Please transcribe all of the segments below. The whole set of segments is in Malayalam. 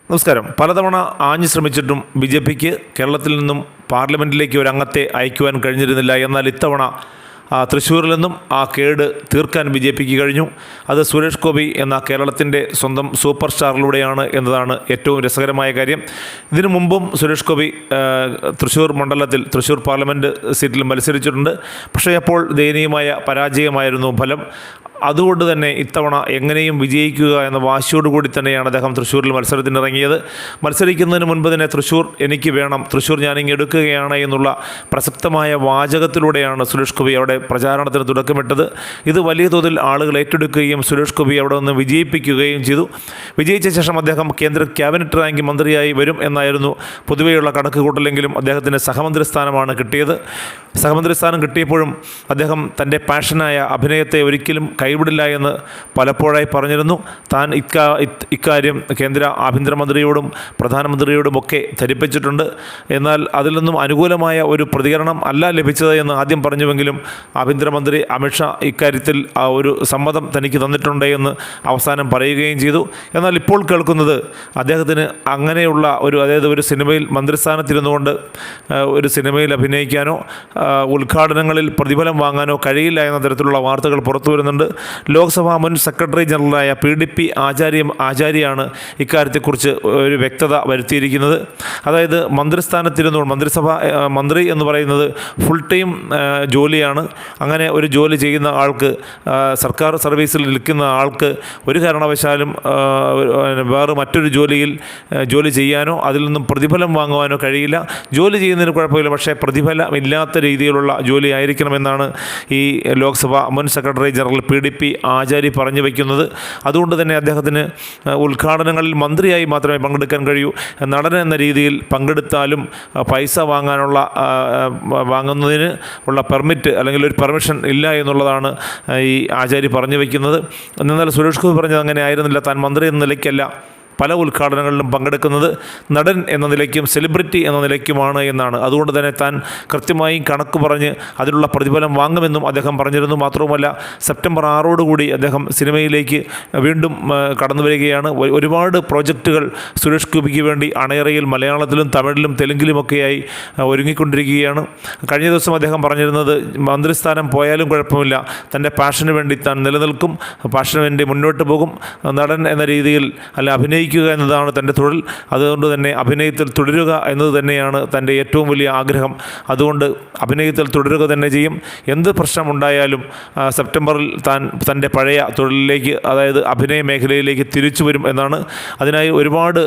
നമസ്കാരം. പലതവണ ആഞ്ഞു ശ്രമിച്ചിട്ടും ബി ജെ പിക്ക് കേരളത്തിൽ നിന്നും പാർലമെൻറ്റിലേക്ക് ഒരു അംഗത്തെ അയക്കുവാൻ കഴിഞ്ഞിരുന്നില്ല. എന്നാൽ ഇത്തവണ തൃശ്ശൂരിൽ നിന്നും ആ കേട് തീർക്കാൻ ബി ജെ പിക്ക് കഴിഞ്ഞു. അത് സുരേഷ് ഗോപി എന്ന കേരളത്തിൻ്റെ സ്വന്തം സൂപ്പർ സ്റ്റാറിലൂടെയാണ് എന്നതാണ് ഏറ്റവും രസകരമായ കാര്യം. ഇതിനു മുമ്പും സുരേഷ് ഗോപി തൃശ്ശൂർ മണ്ഡലത്തിൽ തൃശ്ശൂർ പാർലമെൻറ്റ് സീറ്റിൽ മത്സരിച്ചിട്ടുണ്ട്. പക്ഷേ അപ്പോൾ ദയനീയമായ പരാജയമായിരുന്നു ഫലം. അതുകൊണ്ട് തന്നെ ഇത്തവണ എങ്ങനെയും വിജയിക്കുക എന്ന വാശിയോടുകൂടി തന്നെയാണ് അദ്ദേഹം തൃശ്ശൂരിൽ മത്സരത്തിനിറങ്ങിയത്. മത്സരിക്കുന്നതിന് മുൻപ് തന്നെ തൃശ്ശൂർ എനിക്ക് വേണം, തൃശ്ശൂർ ഞാനിങ്ങ് എടുക്കുകയാണ് എന്നുള്ള പ്രസക്തമായ വാചകത്തിലൂടെയാണ് സുരേഷ് ഗോപി അവിടെ പ്രചാരണത്തിന് തുടക്കമിട്ടത്. ഇത് വലിയ തോതിൽ ആളുകൾ ഏറ്റെടുക്കുകയും സുരേഷ് ഗോപി അവിടെ നിന്ന് വിജയിപ്പിക്കുകയും ചെയ്തു. വിജയിച്ച ശേഷം അദ്ദേഹം കേന്ദ്ര ക്യാബിനറ്റ് റാങ്ക് മന്ത്രിയായി വരും എന്നായിരുന്നു പൊതുവെയുള്ള കണക്ക് കൂട്ടലെങ്കിലും അദ്ദേഹത്തിന് സഹമന്ത്രി സ്ഥാനമാണ് കിട്ടിയത്. സഹമന്ത്രി സ്ഥാനം കിട്ടിയപ്പോഴും അദ്ദേഹം തൻ്റെ പാഷനായ അഭിനയത്തെ ഒരിക്കലും കൈവിടില്ല എന്ന് പലപ്പോഴായി പറഞ്ഞിരുന്നു. താൻ ഇക്കാര്യം കേന്ദ്ര ആഭ്യന്തരമന്ത്രിയോടും പ്രധാനമന്ത്രിയോടുമൊക്കെ ധരിപ്പിച്ചിട്ടുണ്ട്. എന്നാൽ അതിൽ നിന്നും അനുകൂലമായ ഒരു പ്രതികരണം അല്ല ലഭിച്ചത് എന്ന് ആദ്യം പറഞ്ഞുവെങ്കിലും ആഭ്യന്തരമന്ത്രി അമിത്ഷാ ഇക്കാര്യത്തിൽ ഒരു സമ്മതം തനിക്ക് തന്നിട്ടുണ്ട് എന്ന് അവസാനം പറയുകയും ചെയ്തു. എന്നാൽ ഇപ്പോൾ കേൾക്കുന്നത് അദ്ദേഹത്തിന് അങ്ങനെയുള്ള അതായത് ഒരു സിനിമയിൽ മന്ത്രിസ്ഥാനത്തിരുന്നുകൊണ്ട് ഒരു സിനിമയിൽ അഭിനയിക്കാനോ ഉദ്ഘാടനങ്ങളിൽ പ്രതിഫലം വാങ്ങാനോ കഴിയില്ല എന്ന തരത്തിലുള്ള വാർത്തകൾ പുറത്തു വരുന്നുണ്ട്. ലോക്സഭാ മുൻ സെക്രട്ടറി ജനറലായ PDP ആചാര്യാണ് ഇക്കാര്യത്തെക്കുറിച്ച് ഒരു വ്യക്തത വരുത്തിയിരിക്കുന്നത്. അതായത് മന്ത്രിസ്ഥാനത്തിരുന്നുകൊണ്ട് മന്ത്രി എന്ന് പറയുന്നത് ഫുൾ ടൈം ജോലിയാണ്. അങ്ങനെ ഒരു ജോലി ചെയ്യുന്ന ആൾക്ക്, സർക്കാർ സർവീസിൽ നിൽക്കുന്ന ആൾക്ക് ഒരു കാരണവശാലും വേറെ മറ്റൊരു ജോലി ചെയ്യാനോ അതിൽ നിന്നും പ്രതിഫലം വാങ്ങുവാനോ കഴിയില്ല. ജോലി ചെയ്യുന്നതിന് കുഴപ്പമില്ല, പക്ഷേ പ്രതിഫലമില്ലാത്ത രീതിയിലുള്ള ജോലി ആയിരിക്കണമെന്നാണ് ഈ ലോക്സഭ മുൻ സെക്രട്ടറി ജനറൽ PDP ആചാര്യ പറഞ്ഞു വയ്ക്കുന്നത്. അതുകൊണ്ട് തന്നെ അദ്ദേഹത്തിന് ഉദ്ഘാടനങ്ങളിൽ മന്ത്രിയായി മാത്രമേ പങ്കെടുക്കാൻ കഴിയൂ. നടൻ എന്ന രീതിയിൽ പങ്കെടുത്താലും പൈസ വാങ്ങുന്നതിന് ഉള്ള പെർമിറ്റ് അല്ലെങ്കിൽ ഒരു പെർമിഷൻ ഇല്ല എന്നുള്ളതാണ് ഈ ആചാര്യ പറഞ്ഞു വയ്ക്കുന്നത്. എന്നാൽ സുരേഷ് ഗോപി പറഞ്ഞത് അങ്ങനെ ആയിരുന്നില്ല. താൻ മന്ത്രി എന്ന നിലയ്ക്കല്ല പല ഉദ്ഘാടനങ്ങളിലും പങ്കെടുക്കുന്നത്, നടൻ എന്ന നിലയ്ക്കും സെലിബ്രിറ്റി എന്ന നിലയ്ക്കുമാണ് എന്നാണ്. അതുകൊണ്ട് തന്നെ താൻ കൃത്യമായും കണക്ക് പറഞ്ഞ് അതിലുള്ള പ്രതിഫലം വാങ്ങുമെന്നും അദ്ദേഹം പറഞ്ഞിരുന്നു. മാത്രവുമല്ല, സെപ്റ്റംബർ 6 അദ്ദേഹം സിനിമയിലേക്ക് വീണ്ടും കടന്നു വരികയാണ്. ഒരുപാട് പ്രോജക്റ്റുകൾ സുരേഷ് ഗോപിക്ക് വേണ്ടി അണയറയിൽ മലയാളത്തിലും തമിഴിലും തെലുങ്കിലുമൊക്കെയായി ഒരുങ്ങിക്കൊണ്ടിരിക്കുകയാണ്. കഴിഞ്ഞ ദിവസം അദ്ദേഹം പറഞ്ഞിരുന്നത് മന്ത്രിസ്ഥാനം പോയാലും കുഴപ്പമില്ല, തൻ്റെ പാഷന് വേണ്ടി താൻ നിലനിൽക്കും, പാഷന് വേണ്ടി മുന്നോട്ട് പോകും, നടൻ എന്ന രീതിയിൽ അഭിനയിക്കുക എന്നതാണ് തൻ്റെ തൊഴിൽ. അതുകൊണ്ട് തന്നെ അഭിനയത്തിൽ തുടരുക എന്നത് തന്നെയാണ് തൻ്റെ ഏറ്റവും വലിയ ആഗ്രഹം. അതുകൊണ്ട് അഭിനയത്തിൽ തുടരുക തന്നെ ചെയ്യും. എന്ത് പ്രശ്നമുണ്ടായാലും സെപ്റ്റംബറിൽ താൻ തൻ്റെ പഴയ തൊഴിലിലേക്ക്, അതായത് അഭിനയ മേഖലയിലേക്ക് തിരിച്ചു വരും എന്നാണ്. അതിനായി ഒരുപാട്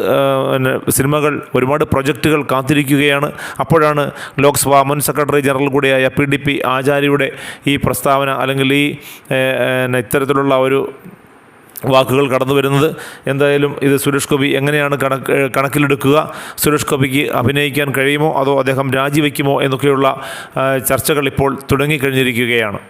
സിനിമകൾ, ഒരുപാട് പ്രൊജക്റ്റുകൾ കാത്തിരിക്കുകയാണ്. അപ്പോഴാണ് ലോക്സഭ മുൻ സെക്രട്ടറി ജനറൽ കൂടിയായ PDP ആചാര്യയുടെ ഈ പ്രസ്താവന അല്ലെങ്കിൽ ഈ ഇത്തരത്തിലുള്ള ഒരു വാക്കുകൾ കടന്നു വരുന്നത്. എന്തായാലും ഇത് സുരേഷ് ഗോപി എങ്ങനെയാണ് കണക്കിലെടുക്കുക, സുരേഷ് ഗോപിക്ക് അഭിനയിക്കാൻ കഴിയുമോ അതോ അദ്ദേഹം രാജിവെക്കുമോ എന്നൊക്കെയുള്ള ചർച്ചകൾ ഇപ്പോൾ തുടങ്ങിക്കഴിഞ്ഞിരിക്കുകയാണ്.